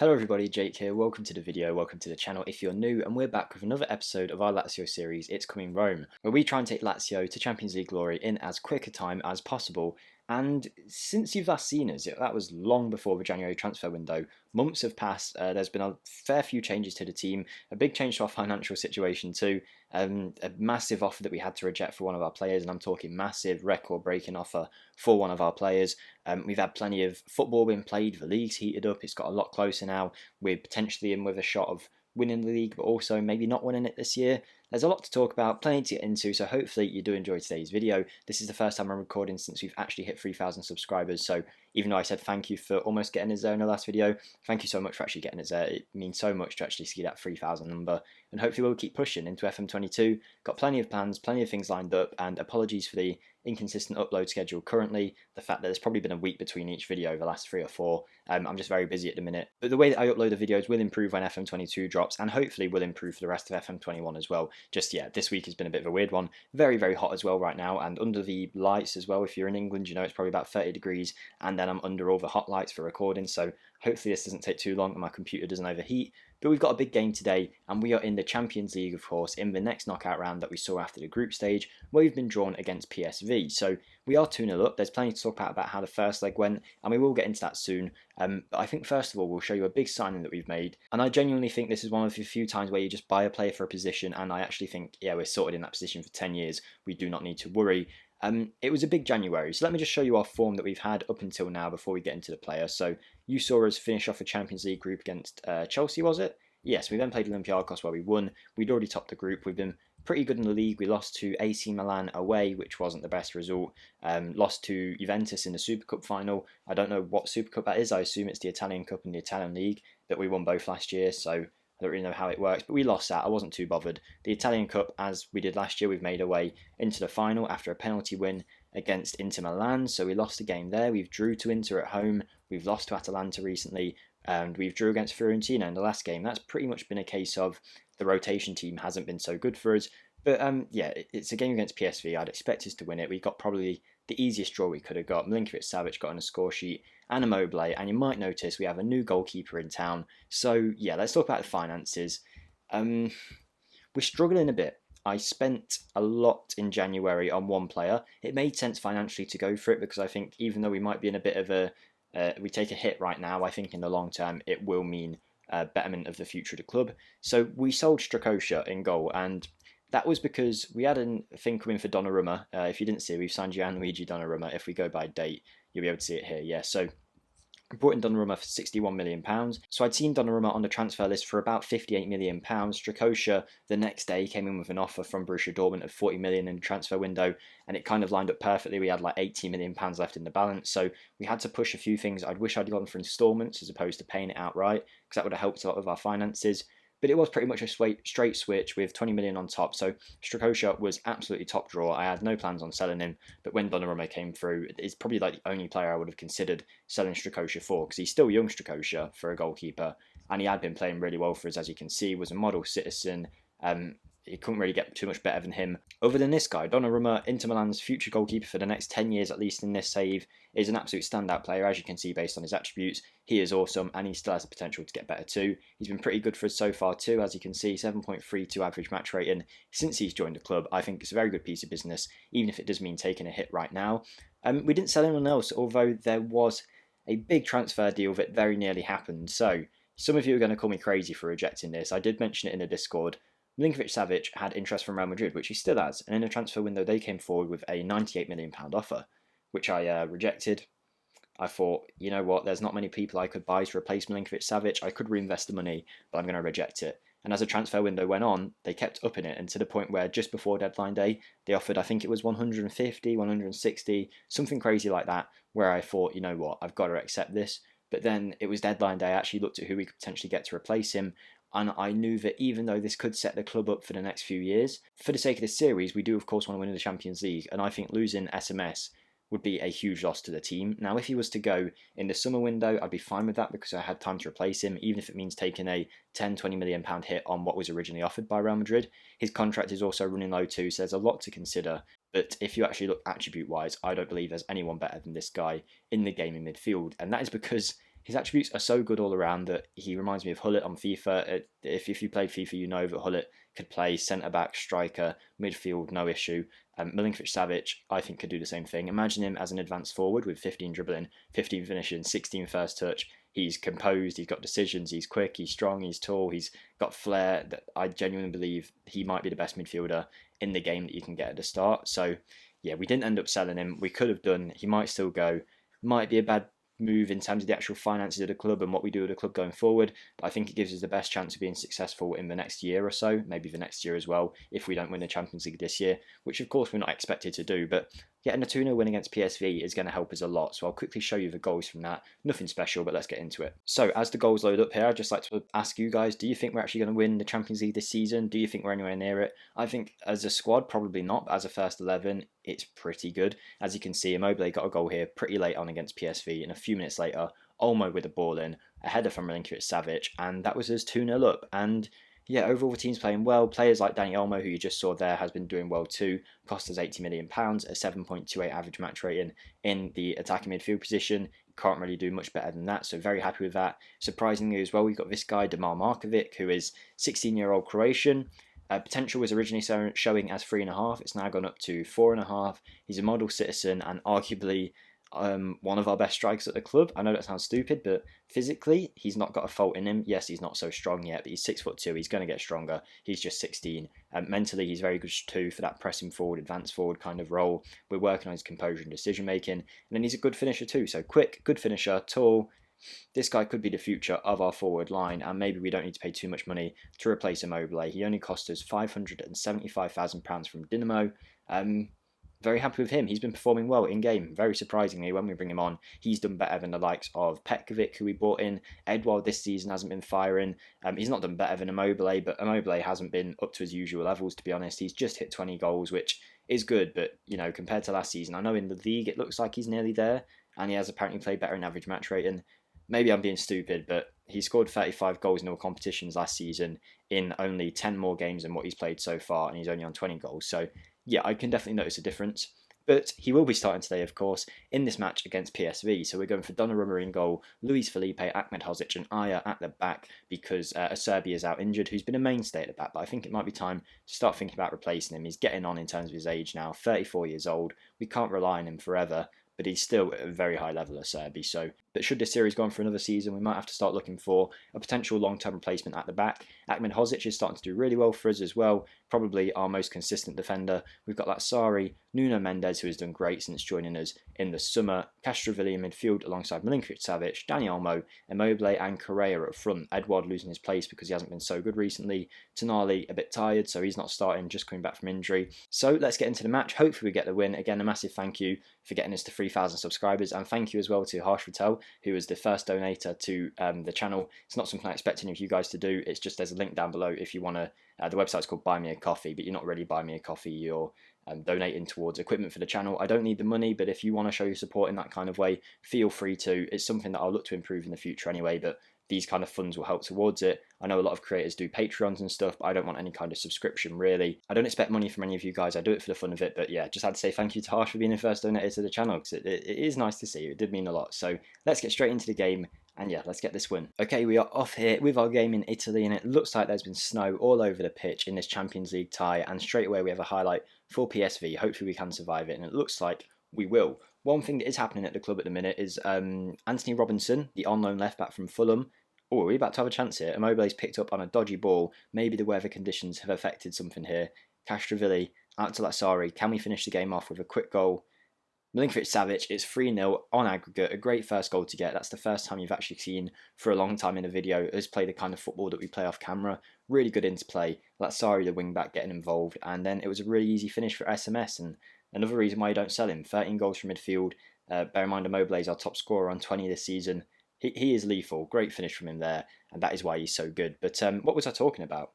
Hello everybody, Jake here, welcome to the video, welcome to the channel if you're new, and we're back with another episode of our Lazio series, It's Coming Rome, where we try and take Lazio to Champions League glory in as quick a time as possible. And since you've last seen us, that was long before the January transfer window, months have passed, there's been a fair few changes to the team, a big change to our financial situation too, a massive offer that we had to reject for one of our players, and I'm talking massive, record-breaking offer for one of our players. We've had plenty of football being played, the league's heated up, it's got a lot closer now, we're potentially in with a shot of winning the league, but also maybe not winning it this year. There's a lot to talk about, plenty to get into, so hopefully you do enjoy today's video. This is the first time I'm recording since we've actually hit 3,000 subscribers, so even though I said thank you for almost getting us there in the last video, thank you so much for actually getting us there. It means so much to actually see that 3,000 number, and hopefully we'll keep pushing into FM22. Got plenty of plans, plenty of things lined up, and apologies for the inconsistent upload schedule currently, the fact that there's probably been a week between each video the last 3 or 4. I'm just very busy at the minute, but the way that I upload the videos will improve when FM22 drops, and hopefully will improve for the rest of FM21 as well. Just yeah, this week has been a bit of a weird one, very hot as well right now, and under the lights as well. If you're in England, you know it's probably about 30 degrees, and then I'm under all the hot lights for recording, so hopefully this doesn't take too long and my computer doesn't overheat. But we've got a big game today, and we are in the Champions League, of course, in the next knockout round that we saw after the group stage, where we've been drawn against PSV. So we are 2-0 up. There's plenty to talk about how the first leg went, and we will get into that soon. But I think first of all, we'll show you a big signing that we've made, and I genuinely think this is one of the few times where you just buy a player for a position, and I actually think, yeah, we're sorted in that position for 10 years. We do not need to worry. It was a big January, so let me just show you our form that we've had up until now before we get into the player. So you saw us finish off a Champions League group against Chelsea, was it? Yes, we then played Olympiacos where we won. We'd already topped the group. We've been pretty good in the league. We lost to AC Milan away, which wasn't the best result. Lost to Juventus in the Super Cup final. I don't know what Super Cup that is. I assume it's the Italian Cup and the Italian League that we won both last year, so I don't really know how it works, but we lost that. I wasn't too bothered. The Italian Cup, as we did last year, we've made our way into the final after a penalty win against Inter Milan, so we lost a game there. We've drew to Inter at home. We've lost to Atalanta recently, and we've drew against Fiorentina in the last game. That's pretty much been a case of the rotation team hasn't been so good for us. But yeah, it's a game against PSV. I'd expect us to win it. We got probably the easiest draw we could have got. Milinkovic-Savic got on a score sheet and Immobile, and you might notice we have a new goalkeeper in town. So yeah, let's talk about the finances. We're struggling a bit. I spent a lot in January on one player. It made sense financially to go for it because I think even though we might be in a bit of a we take a hit right now, I think in the long term it will mean betterment of the future of the club. So we sold Strakosha in goal, and that was because we had a thing coming for Donnarumma. If you didn't see, we've signed Gianluigi Donnarumma. If we go by date, you'll be able to see it here. Yeah, so we brought in Donnarumma for £61 million. So I'd seen Donnarumma on the transfer list for about £58 million. Strakosha the next day came in with an offer from Borussia Dortmund of £40 million in the transfer window, and it kind of lined up perfectly. We had like £80 million left in the balance, so we had to push a few things. I'd wish I'd gone for instalments as opposed to paying it outright, because that would have helped a lot with our finances. But it was pretty much a straight switch with 20 million on top. So Strakosha was absolutely top draw. I had no plans on selling him, but when Donnarumma came through, it's probably like the only player I would have considered selling Strakosha for, because he's still young, Strakosha, for a goalkeeper, and he had been playing really well for us, as you can see. Was a model citizen. It couldn't really get too much better than him. Other than this guy, Donnarumma, Inter Milan's future goalkeeper for the next 10 years at least in this save, is an absolute standout player, as you can see based on his attributes. He is awesome, and he still has the potential to get better too. He's been pretty good for us so far too, as you can see, 7.32 average match rating since he's joined the club. I think it's a very good piece of business, even if it does mean taking a hit right now. We didn't sell anyone else, although there was a big transfer deal that very nearly happened. So some of you are going to call me crazy for rejecting this. I did mention it in the Discord. Milinkovic-Savic had interest from Real Madrid, which he still has, and in the transfer window they came forward with a £98 million offer, which I rejected. I thought, you know what, there's not many people I could buy to replace Milinkovic-Savic. I could reinvest the money, but I'm going to reject it. And as the transfer window went on, they kept upping it, and to the point where just before deadline day, they offered, I think it was 150, 160, something crazy like that, where I thought, you know what, I've got to accept this. But then it was deadline day. I actually looked at who we could potentially get to replace him, and I knew that even though this could set the club up for the next few years, for the sake of this series, we do of course want to win the Champions League, and I think losing SMS would be a huge loss to the team. Now, if he was to go in the summer window, I'd be fine with that because I had time to replace him, even if it means taking a £10-20 million hit on what was originally offered by Real Madrid. His contract is also running low too, so there's a lot to consider. But if you actually look attribute-wise, I don't believe there's anyone better than this guy in the game in midfield, and that is because his attributes are so good all around that he reminds me of Hullet on FIFA. If you played FIFA, you know that Hullet could play centre-back, striker, midfield, no issue. Milinkovic-Savic, I think, could do the same thing. Imagine him as an advanced forward with 15 dribbling, 15 finishing, 16 first touch. He's composed, he's got decisions, he's quick, he's strong, he's tall, he's got flair. That I genuinely believe he might be the best midfielder in the game that you can get at the start. So, yeah, we didn't end up selling him. We could have done. He might still go. Might be a bad move in terms of the actual finances of the club and what we do at the club going forward, but I think it gives us the best chance of being successful in the next year or so, maybe the next year as well, if we don't win the Champions League this year, which of course we're not expected to do, but getting a 2-0 win against PSV is going to help us a lot, so I'll quickly show you the goals from that. Nothing special, but let's get into it. So as the goals load up here, I'd just like to ask you guys, do you think we're actually going to win the Champions League this season? Do you think we're anywhere near it? I think as a squad, probably not, but as a first 11, it's pretty good. As you can see, Immobile got a goal here pretty late on against PSV, and a few minutes later, Olmo with a ball in, a header from Milinkovic-Savic, and that was us 2-0 up. And yeah, overall the team's playing well. Players like Dani Olmo, who you just saw there, has been doing well too. Cost us £80 million, a 7.28 average match rating in the attacking midfield position. Can't really do much better than that, so very happy with that. Surprisingly as well, we've got this guy, Damar Markovic, who is 16-year-old Croatian. Potential was originally showing as 3.5. It's now gone up to 4.5. He's a model citizen and arguably one of our best strikers at the club. I know that sounds stupid, but physically, he's not got a fault in him. Yes, he's not so strong yet, but he's 6'2". He's going to get stronger. He's just 16. Mentally, he's very good too for that pressing forward, advanced forward kind of role. We're working on his composure and decision making. And then he's a good finisher too. So quick, good finisher, tall. This guy could be the future of our forward line, and maybe we don't need to pay too much money to replace Immobile. He only cost us £575,000 from Dinamo. Very happy with him. He's been performing well in game. Very surprisingly, when we bring him on, he's done better than the likes of Petkovic, who we bought in. Edouard this season hasn't been firing. He's not done better than Immobile, but Immobile hasn't been up to his usual levels, to be honest. He's just hit 20 goals, which is good, but you know, compared to last season, I know in the league it looks like he's nearly there, and he has apparently played better in average match rating. Maybe I'm being stupid, but he scored 35 goals in all competitions last season in only 10 more games than what he's played so far, and he's only on 20 goals. So yeah, I can definitely notice a difference. But he will be starting today, of course, in this match against PSV. So we're going for Donnarumma in goal, Luis Felipe, Ahmed Hozic and Aya at the back because Acerbi is out injured, who's been a mainstay at the back. But I think it might be time to start thinking about replacing him. He's getting on in terms of his age now, 34 years old. We can't rely on him forever, but he's still at a very high level of Acerbi. So, but should this series go on for another season, we might have to start looking for a potential long-term replacement at the back. Ahmed Hozic is starting to do really well for us as well. Probably our most consistent defender. We've got Lazio, Nuno Mendes, who has done great since joining us in the summer. Castrovilli in midfield alongside Milinkovic-Savic, Dani Olmo, Immobile and Correa up front. Edouard losing his place because he hasn't been so good recently. Tonali a bit tired, so he's not starting, just coming back from injury. So let's get into the match. Hopefully we get the win. Again, a massive thank you for getting us to 3,000 subscribers, and thank you as well to Harsh Patel, who was the first donator to the channel. It's not something I expect any of you guys to do. It's just there's a link down below if you want to. The website's called Buy Me a Coffee, but you're not really buying me a coffee. You're donating towards equipment for the channel. I don't need the money, but if you want to show your support in that kind of way, feel free to. It's something that I'll look to improve in the future anyway, but these kind of funds will help towards it. I know a lot of creators do Patreons and stuff, but I don't want any kind of subscription really. I don't expect money from any of you guys. I do it for the fun of it, but yeah, just had to say thank you to Harsh for being the first donator to the channel because it is nice to see. It did mean a lot. So let's get straight into the game. And yeah, let's get this win. Okay, we are off here with our game in Italy, and it looks like there's been snow all over the pitch in this Champions League tie, and straight away we have a highlight for PSV. Hopefully we can survive it, and it looks like we will. One thing that is happening at the club at the minute is Anthony Robinson, the on-loan left-back from Fulham. Oh, are we about to have a chance here? Immobile's picked up on a dodgy ball. Maybe the weather conditions have affected something here. Castrovilli out to Lazio. Can we finish the game off with a quick goal? Milinkovic-Savic, it's 3-0 on aggregate, a great first goal to get. That's the first time you've actually seen for a long time in a video us play the kind of football that we play off camera. Really good interplay. Lazio, the wing-back, getting involved. And then it was a really easy finish for SMS. And another reason why you don't sell him, 13 goals from midfield. Bear in mind, Immobile is our top scorer on 20 this season. He is lethal. Great finish from him there. And that is why he's so good. But what was I talking about?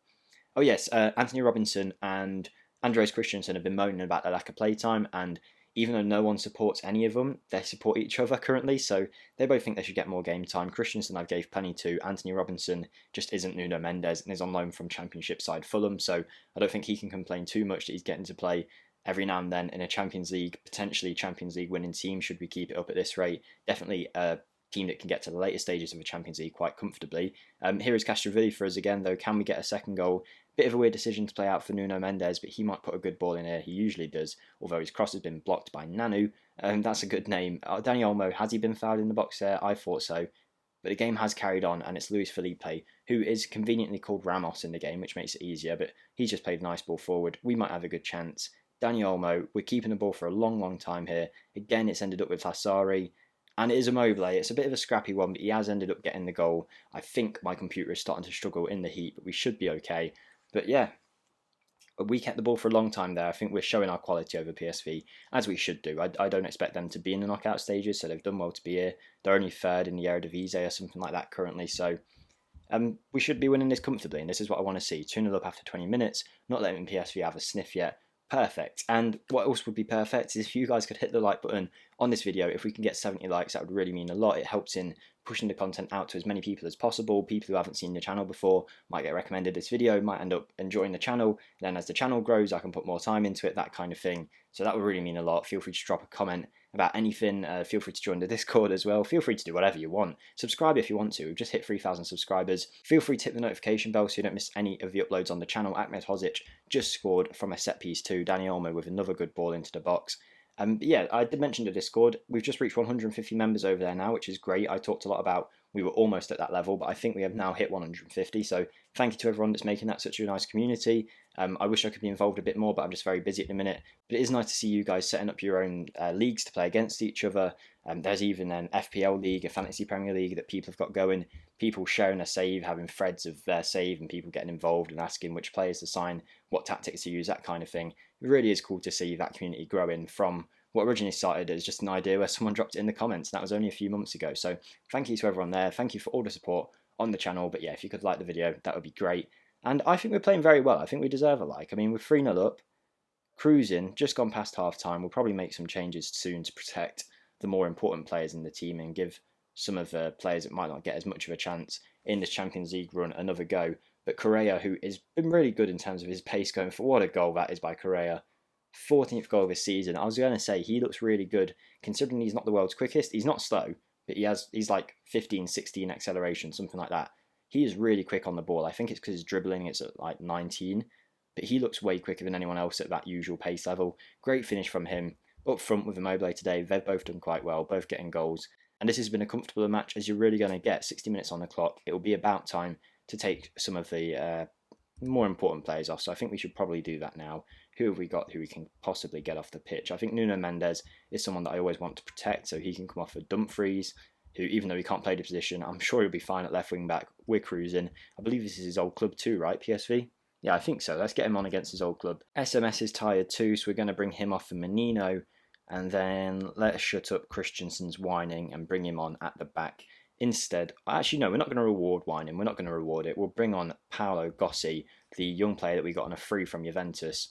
Oh yes, Anthony Robinson and Andreas Christensen have been moaning about their lack of playtime, and even though no one supports any of them, they support each other currently, so they both think they should get more game time. Christensen I gave plenty to. Anthony Robinson just isn't Nuno Mendes and is on loan from Championship side Fulham, so I don't think he can complain too much that he's getting to play every now and then in a Champions League, potentially Champions League winning team should we keep it up at this rate. Definitely a team that can get to the later stages of the Champions League quite comfortably. Here is Castrovilli for us again, though. Can we get a second goal? Bit of a weird decision to play out for Nuno Mendes, but he might put a good ball in here. He usually does, although his cross has been blocked by Nanu. That's a good name. Dani Olmo, has he been fouled in the box there? I thought so. But the game has carried on, and it's Luis Felipe, who is conveniently called Ramos in the game, which makes it easier, but he's just played a nice ball forward. We might have a good chance. Dani Olmo, we're keeping the ball for a long, long time here. Again, it's ended up with Hassari. And it is Immobile. It's a bit of a scrappy one, but he has ended up getting the goal. I think my computer is starting to struggle in the heat, but we should be okay. But yeah, we kept the ball for a long time there. I think we're showing our quality over PSV, as we should do. I don't expect them to be in the knockout stages, so they've done well to be here. They're only third in the Eredivisie or something like that currently, so we should be winning this comfortably, and this is what I want to see. 2-0 up after 20 minutes, not letting PSV have a sniff yet. Perfect. And what else would be perfect is if you guys could hit the like button on this video. If we can get 70 likes, that would really mean a lot. It helps in pushing the content out to as many people as possible. People who haven't seen the channel before might get recommended this video, might end up enjoying the channel. And then as the channel grows, I can put more time into it, that kind of thing. So that would really mean a lot. Feel free to drop a comment about anything. Feel free to join the Discord as well. Feel free to do whatever you want. Subscribe if you want to. We've just hit 3,000 subscribers. Feel free to hit the notification bell so you don't miss any of the uploads on the channel. Ahmed Hozic just scored from a set piece too. Dani Olmo with another good ball into the box. Yeah, I did mention the Discord. We've just reached 150 members over there now, which is great. I talked a lot about we were almost at that level, but I think we have now hit 150. So thank you to everyone that's making that such a nice community. I wish I could be involved a bit more, but I'm just very busy at the minute. But it is nice to see you guys setting up your own leagues to play against each other. There's even an FPL league, a Fantasy Premier League that people have got going. People sharing a save, having threads of their save, and people getting involved and asking which players to sign, what tactics to use, that kind of thing. It really is cool to see that community growing from what originally started as just an idea where someone dropped it in the comments. That was only a few months ago. So thank you to everyone there. Thank you for all the support on the channel. But yeah, if you could like the video, that would be great. And I think we're playing very well. I think we deserve a like. I mean, we're 3-0 up, cruising, just gone past half time. We'll probably make some changes soon to protect the more important players in the team and give some of the players that might not get as much of a chance in this Champions League run another go. But Correa, who has been really good in terms of his pace going for, what a goal that is by Correa. 14th goal of his season. I was going to say he looks really good considering he's not the world's quickest. He's not slow, but he's like 15, 16 acceleration, something like that. He is really quick on the ball. I think it's because his dribbling is at like 19, but he looks way quicker than anyone else at that usual pace level. Great finish from him. Up front with Immobile today, they've both done quite well, both getting goals. And this has been a comfortable match as you're really going to get. 60 minutes on the clock. It will be about time to take some of the more important players off, so I think we should probably do that now. Who have we got who we can possibly get off the pitch? I think Nuno Mendes is someone that I always want to protect, so he can come off for Dumfries, who, even though he can't play the position, I'm sure he'll be fine at left wing back. We're cruising. I believe this is his old club too, right, PSV? Yeah, I think so. Let's get him on against his old club. SMS is tired too, so we're going to bring him off for Menino, and then let's shut up Christensen's whining and bring him on at the back. Instead, actually no, we're not going to reward whining. We're not going to reward it. We'll bring on Paolo Gossi, the young player that we got on a free from Juventus.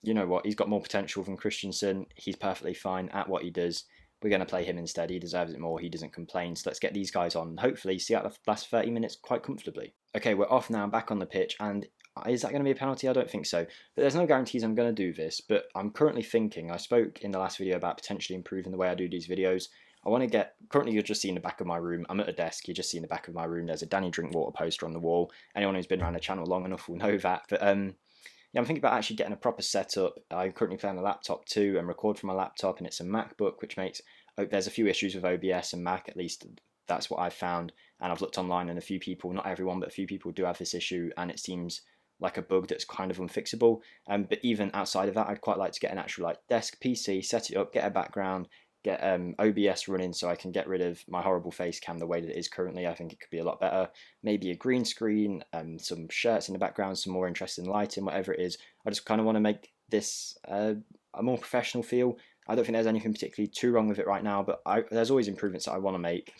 You know what, he's got more potential than Christensen. He's perfectly fine at what he does. We're going to play him instead. He deserves it more. He doesn't complain. So let's get these guys on and hopefully see out the last 30 minutes quite comfortably. Okay, we're off now, back on the pitch. And is that going to be a penalty? I don't think so. But there's no guarantees I'm going to do this. But I'm currently thinking, I spoke in the last video about potentially improving the way I do these videos. I want to get, currently you're just seeing the back of my room. I'm at a desk, you're just seeing the back of my room. There's a Danny Drinkwater poster on the wall. Anyone who's been around the channel long enough will know that. But yeah, I'm thinking about actually getting a proper setup. I currently play on a laptop too and record from a laptop, and it's a MacBook, which makes, there's a few issues with OBS and Mac, at least that's what I've found. And I've looked online and a few people, not everyone, but a few people do have this issue, and it seems like a bug that's kind of unfixable. But even outside of that, I'd quite like to get an actual like desk PC, set it up, get a background, get OBS running so I can get rid of my horrible face cam the way that it is currently. I think it could be a lot better. Maybe a green screen, some shirts in the background, some more interesting lighting, whatever it is. I just kind of want to make this a more professional feel. I don't think there's anything particularly too wrong with it right now, but there's always improvements that I want to make.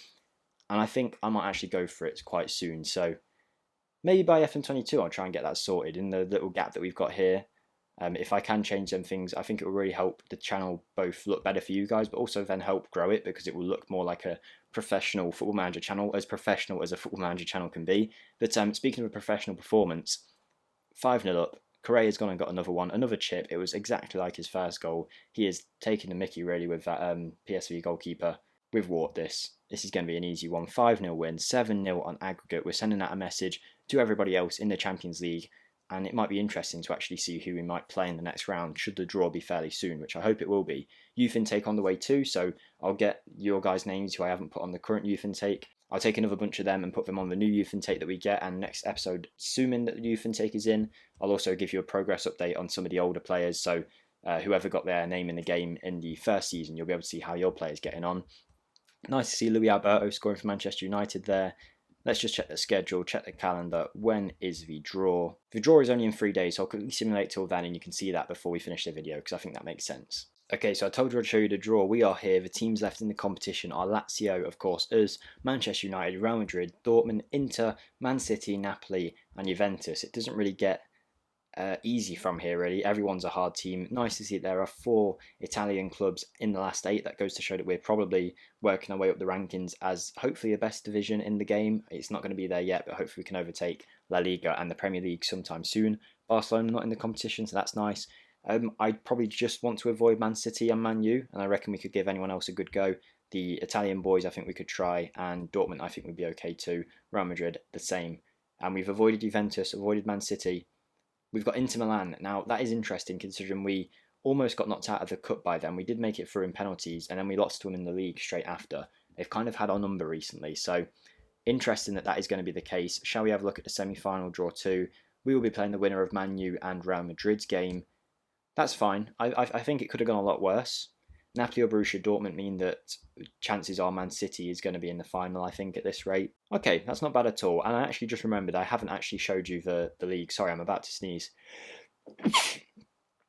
And I think I might actually go for it quite soon. So maybe by FM22 I'll try and get that sorted in the little gap that we've got here. If I can change them things, I think it will really help the channel both look better for you guys, but also then help grow it because it will look more like a professional Football Manager channel, as professional as a Football Manager channel can be. But speaking of a professional performance, 5-0 up, Correa's gone and got another one, another chip. It was exactly like his first goal. He is taking the mickey really with that PSV goalkeeper. We've walked this. This is going to be an easy one. 5-0 win, 7-0 on aggregate. We're sending out a message to everybody else in the Champions League, and it might be interesting to actually see who we might play in the next round, should the draw be fairly soon, which I hope it will be. Youth intake on the way too, so I'll get your guys' names who I haven't put on the current youth intake. I'll take another bunch of them and put them on the new youth intake that we get, and next episode, assuming that the youth intake is in, I'll also give you a progress update on some of the older players, so whoever got their name in the game in the first season, you'll be able to see how your player's getting on. Nice to see Luis Alberto scoring for Manchester United there. Let's just check the schedule, check the calendar. When is the draw? The draw is only in 3 days, so I'll quickly simulate till then, and you can see that before we finish the video, because I think that makes sense. Okay, so I told you I'd show you the draw. We are here. The teams left in the competition are Lazio, of course, us, Manchester United, Real Madrid, Dortmund, Inter, Man City, Napoli, and Juventus. It doesn't really get easy from here, really. Everyone's a hard team. Nice to see there are 4 Italian clubs in the last 8. That goes to show that we're probably working our way up the rankings as hopefully the best division in the game. It's not going to be there yet, but hopefully we can overtake La Liga and the Premier League sometime soon. Barcelona not in the competition, so that's nice. I'd probably just want to avoid Man City and Man U, and I reckon we could give anyone else a good go. The Italian boys I think we could try, and Dortmund I think would be okay too. Real Madrid the same. And we've avoided Juventus, avoided Man City. We've got Inter Milan. Now, that is interesting considering we almost got knocked out of the cup by them. We did make it through in penalties, and then we lost to them in the league straight after. They've kind of had our number recently, so interesting that is going to be the case. Shall we have a look at the semi-final draw too? We will be playing the winner of Man U and Real Madrid's game. That's fine. I think it could have gone a lot worse. Napoli or Borussia Dortmund mean that chances are Man City is going to be in the final, I think, at this rate. Okay, that's not bad at all. And I actually just remembered I haven't actually showed you the league. Sorry, I'm about to sneeze.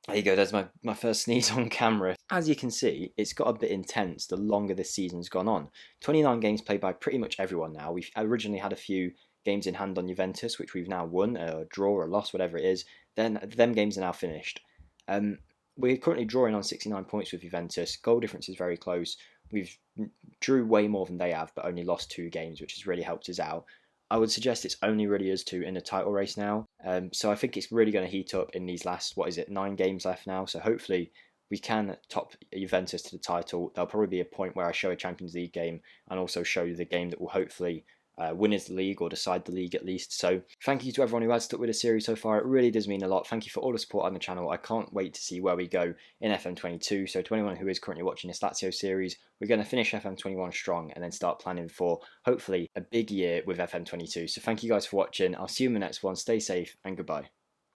There you go, there's my first sneeze on camera. As you can see, it's got a bit intense the longer this season's gone on. 29 games played by pretty much everyone now. We've originally had a few games in hand on Juventus, which we've now won, a draw or a loss, whatever it is. Then them games are now finished. We're currently drawing on 69 points with Juventus. Goal difference is very close. We've drew way more than they have, but only lost 2 games, which has really helped us out. I would suggest it's only really us 2 in the title race now. So I think it's really going to heat up in these last, 9 games left now. So hopefully we can top Juventus to the title. There'll probably be a point where I show a Champions League game and also show you the game that will hopefully win us the league or decide the league at least. So thank you to everyone who has stuck with the series so far. It really does mean a lot. Thank you for all the support on the channel. I can't wait to see where we go in FM22. So to anyone who is currently watching this Lazio series, we're going to finish FM21 strong and then start planning for hopefully a big year with FM22. So thank you guys for watching. I'll see you in the next one. Stay safe and goodbye.